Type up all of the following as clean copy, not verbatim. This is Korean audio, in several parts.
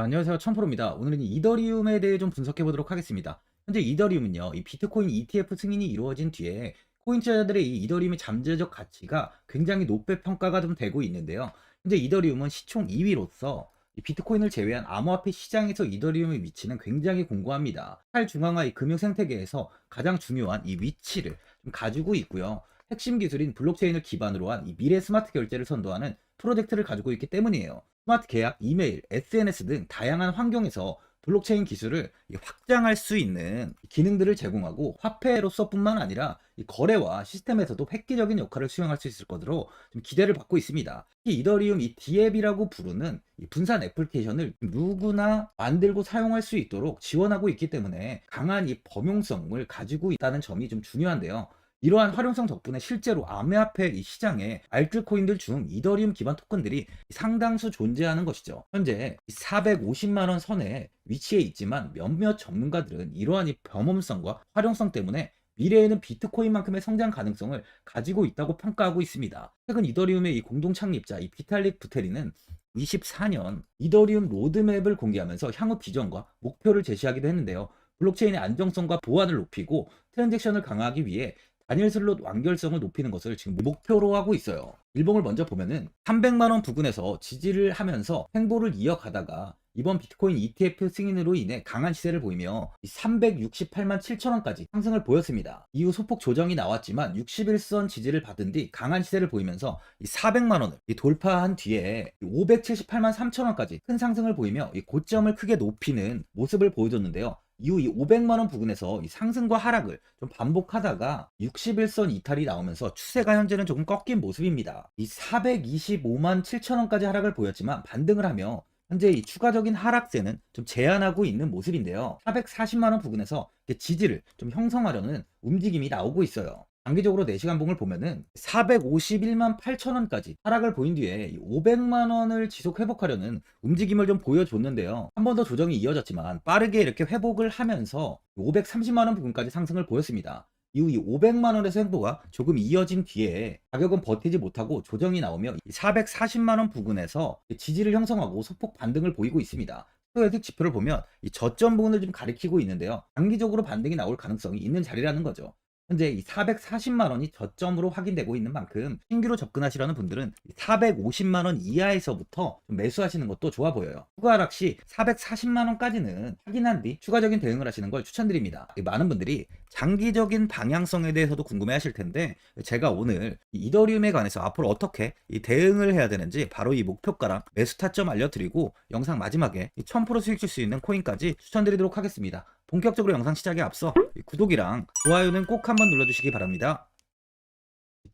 안녕하세요. 천프로입니다. 오늘은 이더리움에 대해 좀 분석해 보도록 하겠습니다. 현재 이더리움은요, 이 비트코인 ETF 승인이 이루어진 뒤에 코인 투자자들의 이 이더리움의 잠재적 가치가 굉장히 높게 평가가 좀 되고 있는데요. 현재 이더리움은 시총 2위로서 이 비트코인을 제외한 암호화폐 시장에서 이더리움의 위치는 굉장히 공고합니다. 탈중앙화의 금융 생태계에서 가장 중요한 이 위치를 좀 가지고 있고요. 핵심 기술인 블록체인을 기반으로 한 이 미래 스마트 결제를 선도하는 프로젝트를 가지고 있기 때문이에요. 스마트 계약, 이메일, SNS 등 다양한 환경에서 블록체인 기술을 확장할 수 있는 기능들을 제공하고 화폐로서뿐만 아니라 이 거래와 시스템에서도 획기적인 역할을 수행할 수 있을 것으로 좀 기대를 받고 있습니다. 이 이더리움 이 디앱이라고 부르는 이 분산 애플리케이션을 누구나 만들고 사용할 수 있도록 지원하고 있기 때문에 강한 이 범용성을 가지고 있다는 점이 좀 중요한데요. 이러한 활용성 덕분에 실제로 암호화폐 이 시장에 알트코인들 중 이더리움 기반 토큰들이 상당수 존재하는 것이죠. 현재 450만 원 선에 위치해 있지만 몇몇 전문가들은 이러한 이 범용성과 활용성 때문에 미래에는 비트코인만큼의 성장 가능성을 가지고 있다고 평가하고 있습니다. 최근 이더리움의 이 공동 창립자 이 비탈릭 부테리는 24년 이더리움 로드맵을 공개하면서 향후 비전과 목표를 제시하기도 했는데요. 블록체인의 안정성과 보안을 높이고 트랜잭션을 강화하기 위해 단일 슬롯 완결성을 높이는 것을 지금 목표로 하고 있어요. 일봉을 먼저 보면은 300만 원 부근에서 지지를 하면서 횡보를 이어가다가 이번 비트코인 ETF 승인으로 인해 강한 시세를 보이며 368만 7천 원까지 상승을 보였습니다. 이후 소폭 조정이 나왔지만 61선 지지를 받은 뒤 강한 시세를 보이면서 400만 원을 돌파한 뒤에 578만 3천 원까지 큰 상승을 보이며 고점을 크게 높이는 모습을 보여줬는데요. 이후 이 500만 원 부근에서 이 상승과 하락을 좀 반복하다가 61선 이탈이 나오면서 추세가 현재는 조금 꺾인 모습입니다. 이 425만 7천 원까지 하락을 보였지만 반등을 하며 현재 이 추가적인 하락세는 좀 제한하고 있는 모습인데요. 440만 원 부근에서 지지를 좀 형성하려는 움직임이 나오고 있어요. 장기적으로 4시간 봉을 보면은 451만 8천 원까지 하락을 보인 뒤에 500만 원을 지속 회복하려는 움직임을 좀 보여줬는데요. 한 번 더 조정이 이어졌지만 빠르게 이렇게 회복을 하면서 530만 원 부근까지 상승을 보였습니다. 이후 이 500만 원에서 횡보가 조금 이어진 뒤에 가격은 버티지 못하고 조정이 나오며 440만 원 부근에서 지지를 형성하고 소폭 반등을 보이고 있습니다. 스토에틱 지표를 보면 이 저점 부분을 좀 가리키고 있는데요. 장기적으로 반등이 나올 가능성이 있는 자리라는 거죠. 현재 이 440만 원이 저점으로 확인되고 있는 만큼 신규로 접근하시려는 분들은 450만 원 이하에서부터 좀 매수하시는 것도 좋아 보여요. 추가 하락 시 440만 원까지는 확인한 뒤 추가적인 대응을 하시는 걸 추천드립니다. 많은 분들이 장기적인 방향성에 대해서도 궁금해 하실 텐데 제가 오늘 이더리움에 관해서 앞으로 어떻게 이 대응을 해야 되는지 바로 이 목표가랑 매수 타점 알려드리고 영상 마지막에 1000% 수익 줄 수 있는 코인까지 추천드리도록 하겠습니다. 본격적으로 영상 시작에 앞서 구독이랑 좋아요는 꼭 한번 눌러주시기 바랍니다.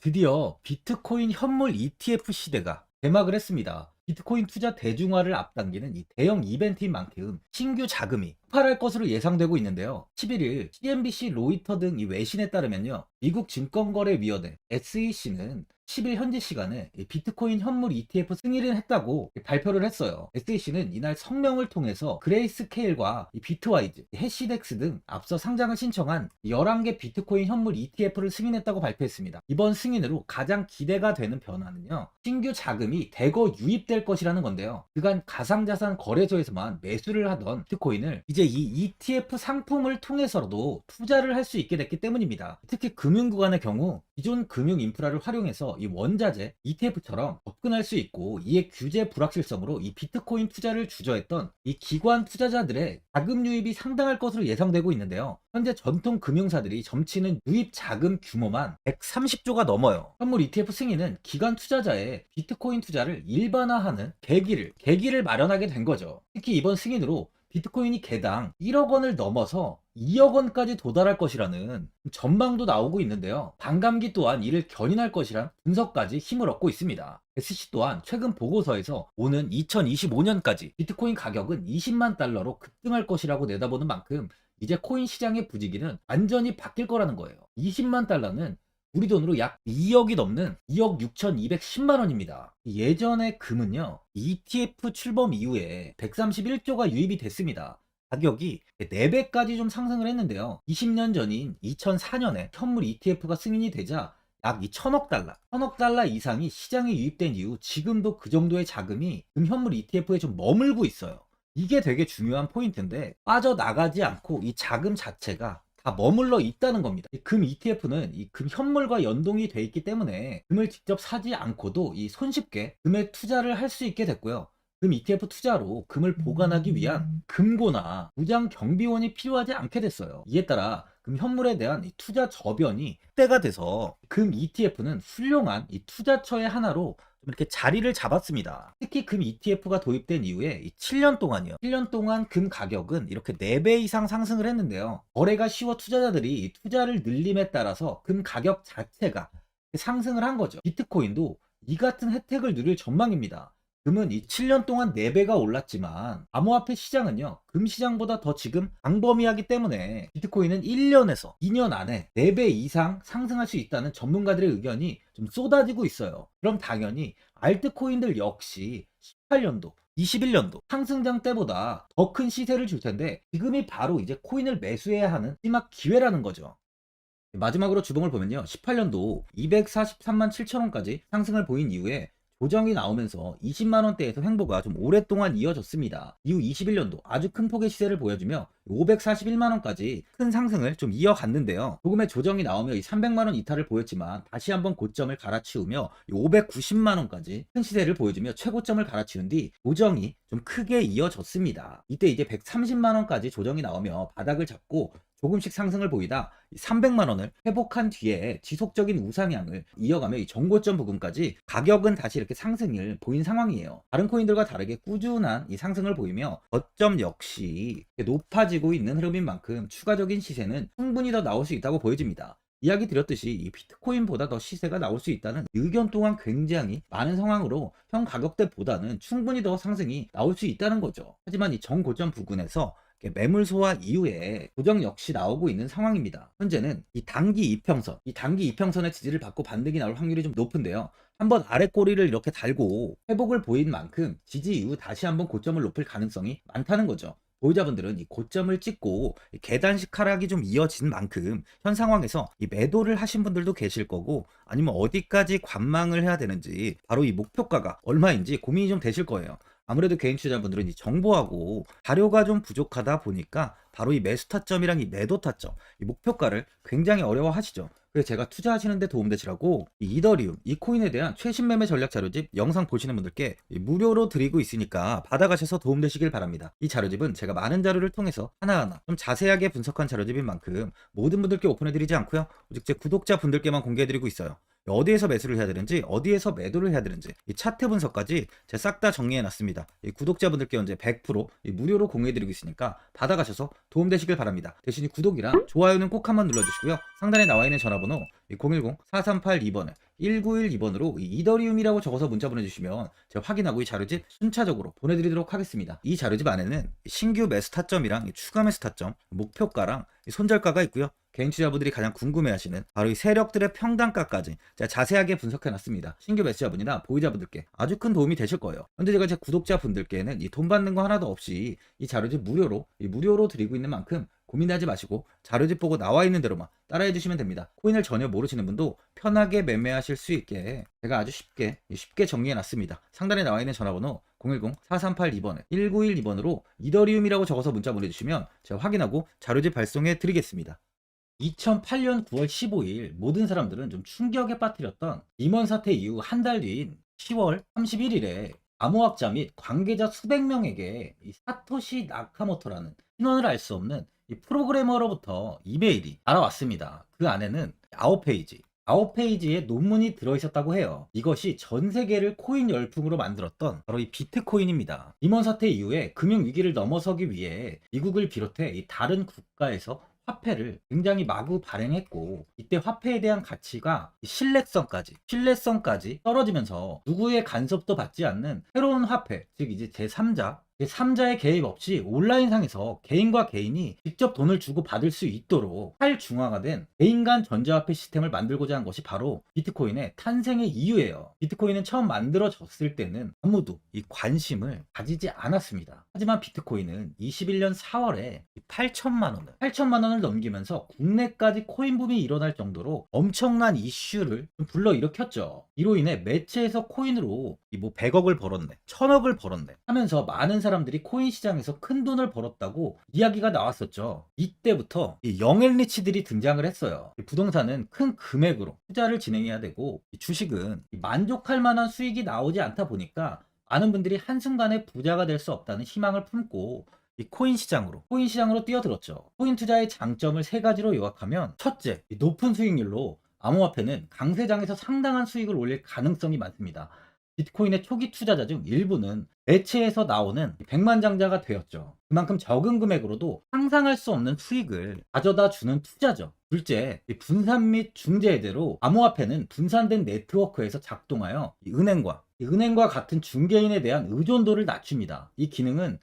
드디어 비트코인 현물 ETF 시대가 개막을 했습니다. 비트코인 투자 대중화를 앞당기는 이 대형 이벤트인 만큼 신규 자금이 폭발할 것으로 예상되고 있는데요. 11일 CNBC, 로이터 등 이 외신에 따르면요. 미국 증권거래위원회 SEC는 10일 현지 시간에 비트코인 현물 ETF 승인을 했다고 발표를 했어요. SEC는 이날 성명을 통해서 그레이스케일과 비트와이즈, 해시덱스 등 앞서 상장을 신청한 11개 비트코인 현물 ETF를 승인했다고 발표했습니다. 이번 승인으로 가장 기대가 되는 변화는요. 신규 자금이 대거 유입될 것이라는 건데요. 그간 가상자산 거래소에서만 매수를 하던 비트코인을 이제 이 ETF 상품을 통해서도 투자를 할 수 있게 됐기 때문입니다. 특히 금융구간의 경우 기존 금융 인프라를 활용해서 이 원자재 ETF처럼 접근할 수 있고 이에 규제 불확실성으로 이 비트코인 투자를 주저했던 이 기관 투자자들의 자금 유입이 상당할 것으로 예상되고 있는데요. 현재 전통 금융사들이 점치는 유입 자금 규모만 130조가 넘어요. 현물 ETF 승인은 기관 투자자의 비트코인 투자를 일반화하는 계기를 마련하게 된 거죠. 특히 이번 승인으로 비트코인이 개당 1억 원을 넘어서 2억 원까지 도달할 것이라는 전망도 나오고 있는데요. 반감기 또한 이를 견인할 것이란 분석까지 힘을 얻고 있습니다. SC 또한 최근 보고서에서 오는 2025년까지 비트코인 가격은 20만 달러로 급등할 것이라고 내다보는 만큼 이제 코인 시장의 부지기는 완전히 바뀔 거라는 거예요. 20만 달러는 우리 돈으로 약 2억이 넘는 2억 6,210만 원입니다. 예전에 금은요, ETF 출범 이후에 131조가 유입이 됐습니다. 가격이 4배까지 좀 상승을 했는데요. 20년 전인 2004년에 현물 ETF가 승인이 되자 약 1천억 달러, 1천억 달러 이상이 시장에 유입된 이후 지금도 그 정도의 자금이 금현물 ETF에 좀 머물고 있어요. 이게 되게 중요한 포인트인데 빠져나가지 않고 이 자금 자체가 다 머물러 있다는 겁니다. 이 금 ETF는 이 금 현물과 연동이 돼 있기 때문에 금을 직접 사지 않고도 이 손쉽게 금에 투자를 할 수 있게 됐고요. 금 ETF 투자로 금을 보관하기 위한 금고나 무장 경비원이 필요하지 않게 됐어요. 이에 따라 금 현물에 대한 이 투자 저변이 확대가 돼서 금 ETF는 훌륭한 이 투자처의 하나로 좀 이렇게 자리를 잡았습니다. 특히 금 ETF가 도입된 이후에 이 7년 동안이요. 7년 동안 금 가격은 이렇게 4배 이상 상승을 했는데요. 거래가 쉬워 투자자들이 이 투자를 늘림에 따라서 금 가격 자체가 상승을 한 거죠. 비트코인도 이 같은 혜택을 누릴 전망입니다. 금은 이 7년 동안 4배가 올랐지만 암호화폐 시장은요, 금 시장보다 더 지금 광범위하기 때문에 비트코인은 1년에서 2년 안에 4배 이상 상승할 수 있다는 전문가들의 의견이 좀 쏟아지고 있어요. 그럼 당연히 알트코인들 역시 18년도 21년도 상승장 때보다 더 큰 시세를 줄 텐데 지금이 바로 이제 코인을 매수해야 하는 마지막 기회라는 거죠. 마지막으로 주봉을 보면요, 18년도 243만 7천 원까지 상승을 보인 이후에 조정이 나오면서 20만 원대에서 횡보가 좀 오랫동안 이어졌습니다. 이후 21년도 아주 큰 폭의 시세를 보여주며 541만 원까지 큰 상승을 좀 이어갔는데요. 조금의 조정이 나오며 이 300만 원 이탈을 보였지만 다시 한번 고점을 갈아치우며 590만 원까지 큰 시세를 보여주며 최고점을 갈아치운 뒤 조정이 좀 크게 이어졌습니다. 이때 이제 130만 원까지 조정이 나오며 바닥을 잡고 조금씩 상승을 보이다 300만 원을 회복한 뒤에 지속적인 우상향을 이어가며 이 정고점 부근까지 가격은 다시 이렇게 상승을 보인 상황이에요. 다른 코인들과 다르게 꾸준한 이 상승을 보이며 저점 역시 높아지고 있는 흐름인 만큼 추가적인 시세는 충분히 더 나올 수 있다고 보여집니다. 이야기 드렸듯이 이 비트코인보다 더 시세가 나올 수 있다는 의견 또한 굉장히 많은 상황으로 현 가격대보다는 충분히 더 상승이 나올 수 있다는 거죠. 하지만 이 정고점 부근에서 매물 소화 이후에 조정 역시 나오고 있는 상황입니다. 현재는 이 단기 이평선의 지지를 받고 반등이 나올 확률이 좀 높은데요. 한번 아래 꼬리를 이렇게 달고 회복을 보인 만큼 지지 이후 다시 한번 고점을 높일 가능성이 많다는 거죠. 보유자분들은 이 고점을 찍고 계단식 하락이 좀 이어진 만큼 현 상황에서 이 매도를 하신 분들도 계실 거고, 아니면 어디까지 관망을 해야 되는지, 바로 이 목표가가 얼마인지 고민이 좀 되실 거예요. 아무래도 개인 투자자분들은 이 정보하고 자료가 좀 부족하다 보니까 바로 이 매수 타점이랑 이 매도 타점, 이 목표가를 굉장히 어려워하시죠. 그래서 제가 투자하시는데 도움되시라고 이 이더리움, 이 코인에 대한 최신 매매 전략 자료집 영상 보시는 분들께 무료로 드리고 있으니까 받아가셔서 도움되시길 바랍니다. 이 자료집은 제가 많은 자료를 통해서 하나하나 좀 자세하게 분석한 자료집인 만큼 모든 분들께 오픈해드리지 않고요, 오직 제 구독자분들께만 공개해드리고 있어요. 어디에서 매수를 해야 되는지, 어디에서 매도를 해야 되는지, 이 차트 분석까지 제가 싹 다 정리해 놨습니다. 이 구독자분들께 언제 100% 무료로 공유해드리고 있으니까 받아가셔서 도움되시길 바랍니다. 대신 이 구독이랑 좋아요는 꼭 한번 눌러주시고요. 상단에 나와 있는 전화번호 010-4382번에 1912번으로 이더리움이라고 적어서 문자 보내주시면 제가 확인하고 이 자료집 순차적으로 보내드리도록 하겠습니다. 이 자료집 안에는 신규 매수 타점이랑 추가 매수 타점, 목표가랑 손절가가 있고요. 개인 투자분들이 가장 궁금해하시는 바로 이 세력들의 평단가까지 제가 자세하게 분석해놨습니다. 신규 매수자분이나 보유자분들께 아주 큰 도움이 되실 거예요. 현재 제가 제 구독자분들께는 이 돈 받는 거 하나도 없이 이 자료집 무료로 드리고 있는 만큼 고민하지 마시고 자료집 보고 나와 있는 대로만 따라해 주시면 됩니다. 코인을 전혀 모르시는 분도 편하게 매매하실 수 있게 제가 아주 쉽게 정리해 놨습니다. 상단에 나와 있는 전화번호 010-4382번에 1912번으로 이더리움이라고 적어서 문자 보내주시면 제가 확인하고 자료집 발송해 드리겠습니다. 2008년 9월 15일 모든 사람들은 좀 충격에 빠뜨렸던 리먼 사태 이후 한 달 뒤인 10월 31일에 암호학자 및 관계자 수백 명에게 이 사토시 나카모토라는 신원을 알 수 없는 이 프로그래머로부터 이메일이 날아왔습니다. 그 안에는 9페이지의 논문이 들어있었다고 해요. 이것이 전 세계를 코인 열풍으로 만들었던 바로 이 비트코인입니다. 리먼 사태 이후에 금융위기를 넘어서기 위해 미국을 비롯해 이 다른 국가에서 화폐를 굉장히 마구 발행했고, 이때 화폐에 대한 가치가 신뢰성까지 떨어지면서 누구의 간섭도 받지 않는 새로운 화폐, 즉 이제 제3자의 개입 없이 온라인상에서 개인과 개인이 직접 돈을 주고 받을 수 있도록 탈중앙화된 개인 간 전자화폐 시스템을 만들고자 한 것이 바로 비트코인의 탄생의 이유예요. 비트코인은 처음 만들어졌을 때는 아무도 이 관심을 가지지 않았습니다. 하지만 비트코인은 21년 4월에 8천만 원을 넘기면서 국내까지 코인 붐이 일어날 정도로 엄청난 이슈를 좀 불러일으켰죠. 이로 인해 매체에서 코인으로 뭐 100억을 벌었네, 1000억을 벌었네 하면서 많은 사람들이 코인 시장에서 큰 돈을 벌었다고 이야기가 나왔었죠. 이때부터 이 영앤리치들이 등장을 했어요. 이 부동산은 큰 금액으로 투자를 진행해야 되고, 이 주식은 만족할 만한 수익이 나오지 않다 보니까 많은 분들이 한순간에 부자가 될 수 없다는 희망을 품고 이 코인 시장으로 뛰어들었죠. 코인 투자의 장점을 세 가지로 요약하면, 첫째, 이 높은 수익률로 암호화폐는 강세장에서 상당한 수익을 올릴 가능성이 많습니다. 비트코인의 초기 투자자 중 일부는 매체에서 나오는 백만장자가 되었죠. 그만큼 적은 금액으로도 상상할 수 없는 수익을 가져다 주는 투자죠. 둘째, 이 분산 및 중재제로 암호화폐는 분산된 네트워크에서 작동하여 이 은행과 같은 중개인에 대한 의존도를 낮춥니다. 이 기능은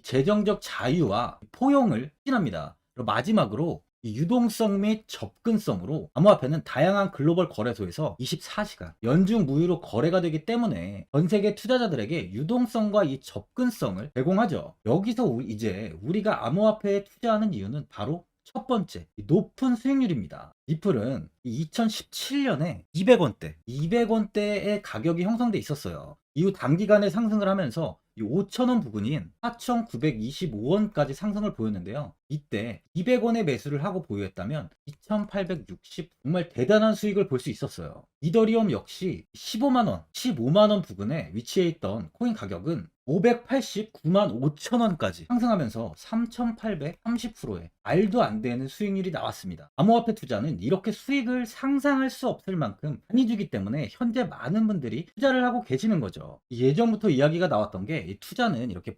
재정적 자유와 포용을 추진합니다. 그리고 마지막으로 이 유동성 및 접근성으로 암호화폐는 다양한 글로벌 거래소에서 24시간 연중 무휴로 거래가 되기 때문에 전 세계 투자자들에게 유동성과 이 접근성을 제공하죠. 여기서 이제 우리가 암호화폐에 투자하는 이유는 바로 첫 번째, 이 높은 수익률입니다. 리플은 2017년에 200원대의 가격이 형성돼 있었어요. 이후 단기간에 상승을 하면서 이 5,000원 부근인 4,925원까지 상승을 보였는데요. 이때 200원에 매수를 하고 보유했다면 2,860, 정말 대단한 수익을 볼 수 있었어요. 이더리움 역시 15만 원 부근에 위치해 있던 코인 가격은 589만 5천원까지 상승하면서 3,830%의 말도 안 되는 수익률이 나왔습니다. 암호화폐 투자는 이렇게 수익을 상상할 수 없을 만큼 많이 주기 때문에 현재 많은 분들이 투자를 하고 계시는 거죠. 예전부터 이야기가 나왔던 게, 이 투자는 이렇게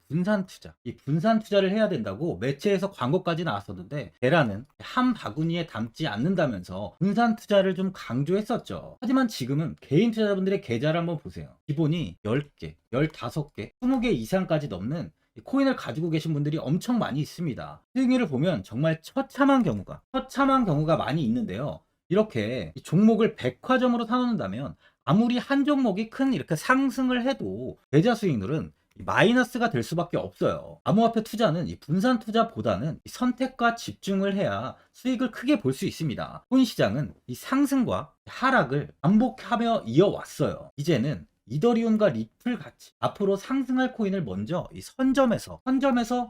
이 분산 투자를 해야 된다고 매체에서 광고까지 나왔었는데, 테라는 한 바구니에 담지 않는다면서 분산 투자를 좀 강조했었죠. 하지만 지금은 개인 투자자분들의 계좌를 한번 보세요. 기본이 10개, 15개, 20개 이상까지 넘는 코인을 가지고 계신 분들이 엄청 많이 있습니다. 수익률을 보면 정말 처참한 경우가 많이 있는데요. 이렇게 종목을 백화점으로 사놓는다면 아무리 한 종목이 큰 이렇게 상승을 해도 계좌 수익률은 마이너스가 될 수밖에 없어요. 암호화폐 투자는 이 분산 투자보다는 이 선택과 집중을 해야 수익을 크게 볼 수 있습니다. 코인 시장은 이 상승과 하락을 반복하며 이어왔어요. 이제는 이더리움과 리플 같이 앞으로 상승할 코인을 먼저 이 선점에서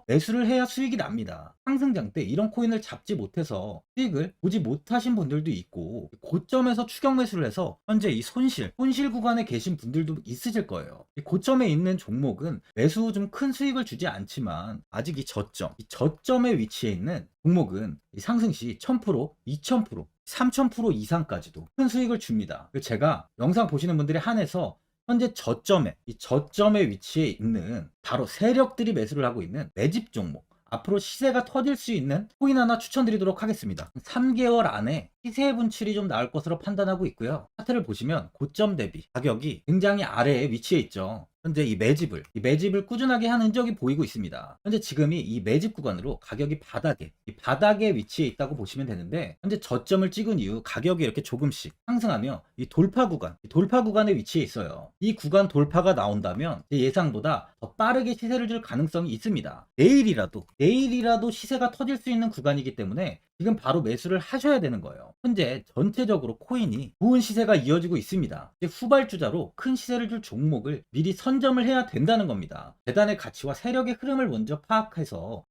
매수를 해야 수익이 납니다. 상승장 때 이런 코인을 잡지 못해서 수익을 보지 못하신 분들도 있고, 고점에서 추격 매수를 해서 현재 이 손실 구간에 계신 분들도 있으실 거예요. 이 고점에 있는 종목은 매수 후 좀 큰 수익을 주지 않지만, 아직 이 저점에 위치해 있는 종목은 이 상승 시 1000%, 2000%, 3000% 이상까지도 큰 수익을 줍니다. 제가 영상 보시는 분들에 한해서 현재 저점에 위치해 있는 바로 세력들이 매수를 하고 있는 매집 종목, 앞으로 시세가 터질 수 있는 코인 하나 추천드리도록 하겠습니다. 3개월 안에 시세 분출이 좀 나올 것으로 판단하고 있고요. 차트를 보시면 고점 대비 가격이 굉장히 아래에 위치해 있죠. 현재 이 매집을 꾸준하게 한 흔적이 보이고 있습니다. 현재 지금이 이 매집 구간으로 가격이 바닥에 위치해 있다고 보시면 되는데, 현재 저점을 찍은 이후 가격이 이렇게 조금씩 상승하며 이 돌파 구간에 위치해 있어요. 이 구간 돌파가 나온다면 제 예상보다 더 빠르게 시세를 줄 가능성이 있습니다. 내일이라도 시세가 터질 수 있는 구간이기 때문에 지금 바로 매수를 하셔야 되는 거예요. 현재 전체적으로 코인이 좋은 시세가 이어지고 있습니다. 이제 후발주자로 큰 시세를 줄 종목을 미리 선점을 해야 된다는 겁니다. 재단의 가치와 세력의 흐름을 먼저 파악해서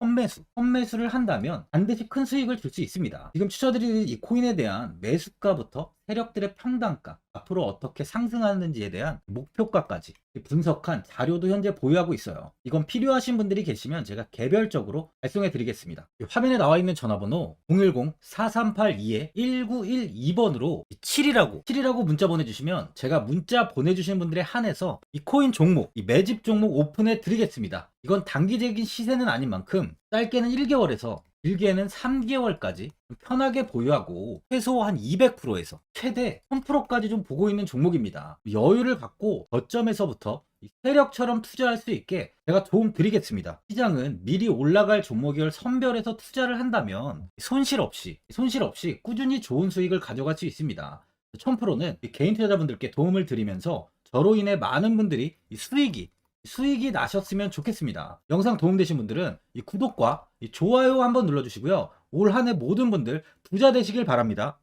선매수를 한다면 반드시 큰 수익을 줄 수 있습니다. 지금 추천드리는 이 코인에 대한 매수가부터 세력들의 평단가, 앞으로 어떻게 상승하는지에 대한 목표가까지 분석한 자료도 현재 보유하고 있어요. 이건 필요하신 분들이 계시면 제가 개별적으로 발송해 드리겠습니다. 화면에 나와 있는 전화번호 010-4382-1912번으로 7이라고 문자 보내주시면 제가 문자 보내주신 분들에 한해서 이 코인 종목, 이 매집 종목 오픈해 드리겠습니다. 이건 단기적인 시세는 아닌 만큼 짧게는 1개월에서 길게는 3개월까지 편하게 보유하고 최소 한 200%에서 최대 1000%까지 좀 보고 있는 종목입니다. 여유를 갖고 저점에서부터 세력처럼 투자할 수 있게 제가 도움 드리겠습니다. 시장은 미리 올라갈 종목을 선별해서 투자를 한다면 손실 없이 꾸준히 좋은 수익을 가져갈 수 있습니다. 1000%는 개인 투자자분들께 도움을 드리면서 저로 인해 많은 분들이 수익이 수익이 나셨으면 좋겠습니다. 영상 도움되신 분들은 이 구독과 이 좋아요 한번 눌러주시고요. 올 한 해 모든 분들 부자 되시길 바랍니다.